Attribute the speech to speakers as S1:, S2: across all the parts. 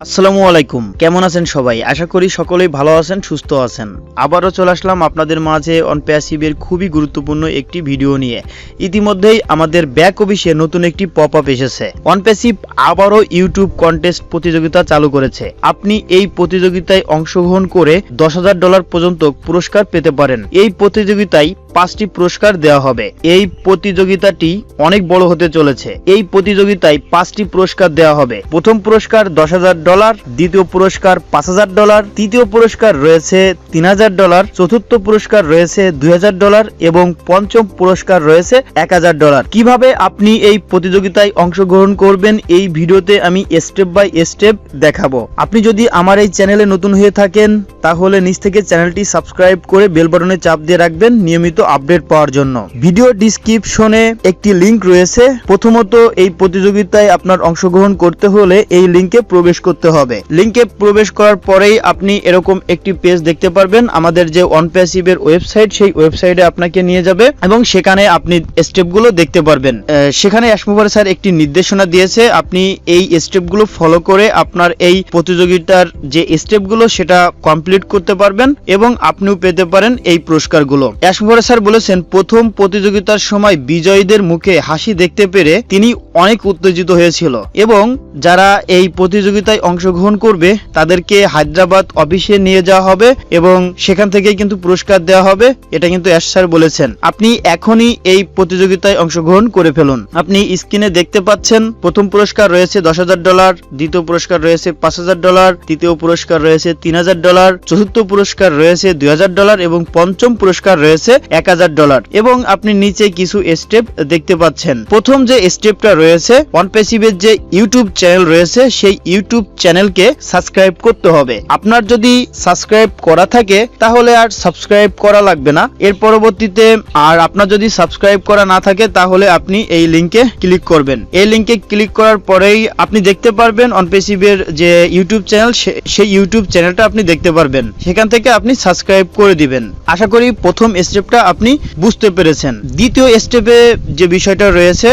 S1: আসসালামু আলাইকুম, কেমন আছেন সবাই? আশা করি সকলেই ভালো আছেন, সুস্থ আছেন। আবারও চলে আসলাম আপনাদের মাঝে অনপ্যাসিভের খুবই গুরুত্বপূর্ণ একটি ভিডিও নিয়ে। ইতিমধ্যেই আমাদের ব্যাক অফিসে নতুন একটি পপ আপ এসেছে। অনপ্যাসিভ আবারও ইউটিউব কন্টেস্ট প্রতিযোগিতা চালু করেছে। আপনি এই প্রতিযোগিতায় অংশগ্রহণ করে $10,000 পর্যন্ত পুরস্কার পেতে পারেন। এই প্রতিযোগিতায় 5টি পুরস্কার দেওয়া হবে। এই প্রতিযোগিতাটি অনেক বড় হতে চলেছে। এই প্রতিযোগিতায় 5টি পুরস্কার দেওয়া হবে। প্রথম পুরস্কার $10,000, দ্বিতীয় পুরস্কার $5,000, তৃতীয় পুরস্কার রয়েছে $3,000, চতুর্থ পুরস্কার রয়েছে $2,000 এবং পঞ্চম পুরস্কার রয়েছে $1,000। কিভাবে আপনি এই প্রতিযোগিতায় অংশগ্রহণ করবেন এই ভিডিওতে আমি স্টেপ বাই স্টেপ দেখাবো। আপনি যদি আমার এই চ্যানেলে নতুন হয়ে থাকেন তাহলে নিচ থেকে চ্যানেলটি সাবস্ক্রাইব করে বেল বাটনে চাপ দিয়ে রাখবেন নিয়মিত আপডেট পাওয়ার জন্য। ভিডিও ডেসক্রিপশনে একটি লিংক রয়েছে। প্রথমত এই প্রতিযোগিতায় আপনার অংশগ্রহণ করতে হলে এই লিংকে প্রবেশ করতে হবে। লিংকে প্রবেশ করার পরেই আপনি এরকম একটি পেজ দেখতে পারবেন। আমাদের যে অনপ্যাসিভের ওয়েবসাইট, সেই ওয়েবসাইটে আপনাকে নিয়ে যাবে এবং সেখানে আপনি স্টেপগুলো দেখতে পারবেন। সেখানে অ্যাসমোভার স্যার একটি নির্দেশনা দিয়েছে। আপনি এই স্টেপগুলো ফলো করে আপনার এই প্রতিযোগিতার যে স্টেপগুলো সেটা কমপ্লিট করতে পারবেন এবং আপনিও পেতে পারেন এই পুরস্কারগুলো। অ্যাসমোভার স্যার বলেছেন, প্রথম প্রতিযোগিতার সময় বিজয়ীদের মুখে হাসি দেখতে পেরে তিনি অনেক উত্তেজিত হয়েছিল এবং যারা এই প্রতিযোগিতায় অংশগ্রহণ করবে তাদেরকে হায়দ্রাবাদ অফিসে নিয়ে যাওয়া হবে এবং সেখান থেকে কিন্তু পুরস্কার দেওয়া হবে। এটা কিন্তু অ্যাশ স্যার বলেছেন। আপনি এখনই এই প্রতিযোগিতায় অংশগ্রহণ করে ফেলুন। আপনি স্ক্রিনে দেখতে পাচ্ছেন প্রথম পুরস্কার রয়েছে $10,000, দ্বিতীয় পুরস্কার রয়েছে $5,000, তৃতীয় পুরস্কার রয়েছে $3,000, চতুর্থ পুরস্কার রয়েছে $2,000 এবং পঞ্চম পুরস্কার রয়েছে $1,000 এবং আপনি নিচে কিছু স্টেপ দেখতে পাচ্ছেন। প্রথম যে স্টেপটা রয়েছে, অনপ্যাসিভের যে ইউটিউব চ্যানেল রয়েছে সেই ইউটিউব চ্যানেলকে সাবস্ক্রাইব করতে হবে। আপনার যদি সাবস্ক্রাইব করা থাকে তাহলে আর সাবস্ক্রাইব করা লাগবে না। এর পরবর্তীতে আর আপনার যদি সাবস্ক্রাইব করা না থাকে তাহলে আপনি এই লিংকে ক্লিক করবেন। এই লিংকে ক্লিক করার পরেই আপনি দেখতে পারবেন অনপ্যাসিভের যে ইউটিউব চ্যানেল, সেই ইউটিউব চ্যানেলটা আপনি দেখতে পারবেন। সেখান থেকে আপনি সাবস্ক্রাইব করে দিবেন। আশা করি প্রথম স্টেপটা আপনি বুঝতে পেরেছেন। দ্বিতীয় স্টেপে যে বিষয়টা রয়েছে,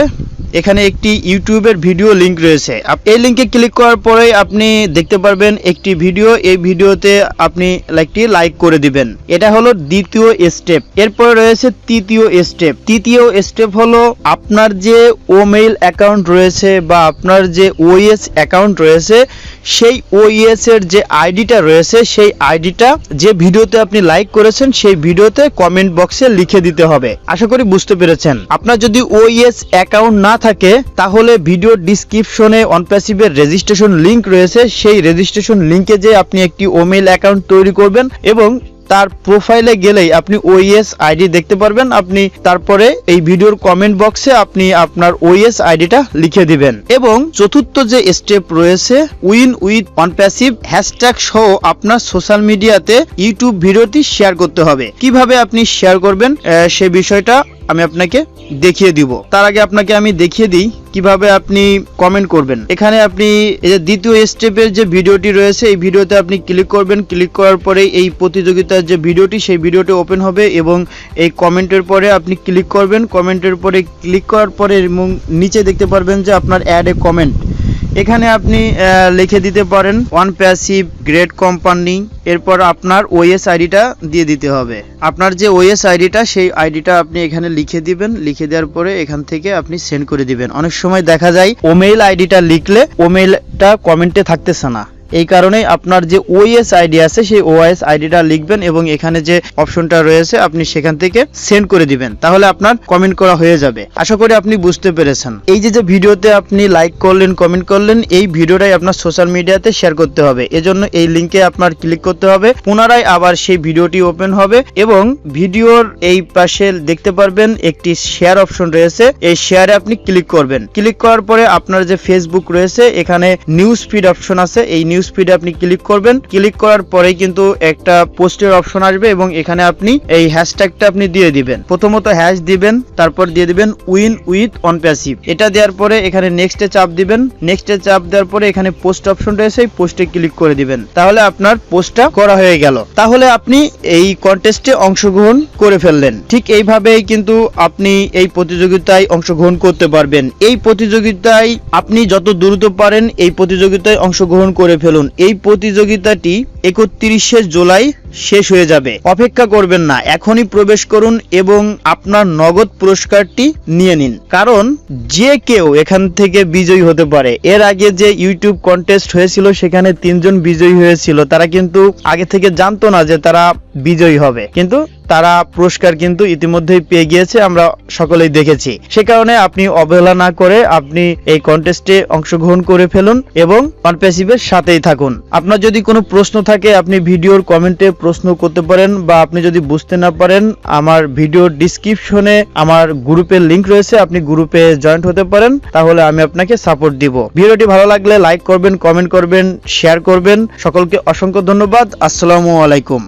S1: এখানে একটি ইউটিউবের ভিডিও লিংক রয়েছে। এই লিংকে ক্লিক করার পরে আপনি দেখতে পারবেন একটি ভিডিও। এই ভিডিওতে আপনি একটি লাইক করে দিবেন। এটা হলো দ্বিতীয় স্টেপ। এরপরে রয়েছে তৃতীয় স্টেপ। তৃতীয় স্টেপ হলো আপনার যে ওমেইল অ্যাকাউন্ট রয়েছে বা আপনার যে ওএস অ্যাকাউন্ট রয়েছে সেই ওএস এর যে আইডিটা রয়েছে সেই আইডিটা যে ভিডিওতে আপনি লাইক করেছেন সেই ভিডিওতে কমেন্ট বক্সে লিখে দিতে হবে। আশা করি বুঝতে পেরেছেন। আপনার যদি ওএস অ্যাকাউন্ট না থাকে তাহলে ভিডিও ডেসক্রিপশনে অনপ্যাসিভের রেজিস্ট্রেশন লিংক রয়েছে। সেই রেজিস্ট্রেশন লিংকে যে আপনি একটি ওমেইল অ্যাকাউন্ট তৈরি করবেন এবং তার প্রোফাইলে গেলেই আপনি ওএস আইডি দেখতে পারবেন। আপনি তারপরে এই ভিডিওর কমেন্ট বক্সে আপনি আপনার ওএস আইডিটা লিখে দিবেন এবং চতুর্থ যে স্টেপ রয়েছে, উইন উইথ অনপ্যাসিভ হ্যাশট্যাগ সহ আপনার সোশ্যাল মিডিয়াতে ইউটিউব ভিডিওটি শেয়ার করতে হবে। কিভাবে আপনি শেয়ার করবেন সেই বিষয়টা আমি আপনাকে দেখিয়ে দিব। তার আগে আপনাকে আমি দেখিয়ে দিই কিভাবে আপনি কমেন্ট করবেন। এখানে আপনি এই যে দ্বিতীয় স্টেপের যে ভিডিওটি রয়েছে এই ভিডিওতে আপনি ক্লিক করবেন। ক্লিক করার পরে এই প্রতিযোগিতার যে ভিডিওটি সেই ভিডিওটি ওপেন হবে এবং এই কমেন্টের পরে আপনি ক্লিক করবেন। কমেন্টের পরে ক্লিক করার পরে এবং নিচে দেখতে পারবেন যে আপনার অ্যাড এ কমেন্ট। এখানে আপনি লিখে দিতে পারেন অনপ্যাসিভ গ্রেট কোম্পানি। এরপর আপনার ওএস আইডিটা দিয়ে দিতে হবে। আপনার যে ওএস আইডিটা সেই আইডিটা আপনি এখানে লিখে দিবেন। লিখে দেওয়ার পরে এখান থেকে আপনি সেন্ড করে দিবেন। অনেক সময় দেখা যায় ওমেইল আইডিটা লিখলে ওমেইলটা কমেন্টে থাকতেছে না। এই কারণে আপনার যে ওএস আইডি আছে সেই ওএস আইডিটা লিখবেন এবং এখানে যে অপশনটা রয়েছে আপনি সেখান থেকে সেন্ড করে দিবেন। তাহলে আপনার কমেন্ট করা হয়ে যাবে। আশা করি আপনি বুঝতে পেরেছেন। এই যে ভিডিওতে আপনি লাইক করলেন, কমেন্ট করলেন, এই ভিডিওটাই আপনার সোশ্যাল মিডিয়াতে শেয়ার করতে হবে। এজন্য এই লিংকে আপনার ক্লিক করতে হবে। পুনরায় আবার সেই ভিডিওটি ওপেন হবে এবং ভিডিওর এই পাশে দেখতে পারবেন একটি শেয়ার অপশন রয়েছে। এই শেয়ারে আপনি ক্লিক করবেন। ক্লিক করার পরে আপনার যে ফেসবুক রয়েছে এখানে নিউজ ফিড অপশন আছে। এই নিউজ ফিডে আপনি ক্লিক করবেন। ক্লিক করার পরে কিন্তু একটা পোস্টের অপশন আসবে এবং এখানে আপনি এই হ্যাশট্যাগটা আপনি দিয়ে দিবেন। প্রথমত হ্যাশ দিবেন, তারপর দিয়ে দিবেন উইন উইথ অনপ্যাসিভ। এটা দেওয়ার পরে এখানে নেক্সটে চাপ দিবেন। নেক্সটে চাপ দেওয়ার পরে এখানে পোস্ট অপশন রয়েছে, এই পোস্টে ক্লিক করে দিবেন। তাহলে আপনার পোস্টটা করা হয়ে গেল। তাহলে আপনি এই কন্টেস্টে অংশগ্রহণ করে ফেললেন। ঠিক এইভাবেই কিন্তু আপনি এই প্রতিযোগিতায় অংশগ্রহণ করতে পারবেন। এই প্রতিযোগিতায় আপনি যত দ্রুত পারেন এই প্রতিযোগিতায় অংশগ্রহণ করে ফেলুন। ফেলুন। এই প্রতিযোগিতাটি 31শে জুলাই শেষ হয়ে যাবে। অপেক্ষা করবেন না, এখনই প্রবেশ করুন এবং আপনার নগদ পুরস্কারটি নিয়ে নিন, কারণ যে কেউ এখান থেকে বিজয়ী হতে পারে। এর আগে যে ইউটিউব কন্টেস্ট হয়েছিল সেখানে 3 জন বিজয়ী হয়েছিল, তারা কিন্তু আগে থেকে জানতো না যে তারা বিজয়ী হবে, কিন্তু তারা পুরস্কার কিন্তু ইতিমধ্যেই পেয়ে গিয়েছে, আমরা সকলেই দেখেছি। সে কারণে আপনি অবহেলা না করে আপনি এই কন্টেস্টে অংশগ্রহণ করে ফেলুন এবং অনপ্যাসিভের সাথেই থাকুন। আপনার যদি কোনো প্রশ্ন থাকে আপনি ভিডিওর কমেন্টে প্রশ্ন করতে পারেন, বা আপনি যদি বুঝতে না পারেন আমার ভিডিওর ডেসক্রিপশনে আমার গ্রুপের লিংক রয়েছে, আপনি গ্রুপে জয়েন্ট হতে পারেন, তাহলে আমি আপনাকে সাপোর্ট দিব। ভিডিওটি ভালো লাগলে লাইক করবেন, কমেন্ট করবেন, শেয়ার করবেন। সকলকে অসংখ্য ধন্যবাদ। আসসালামু আলাইকুম।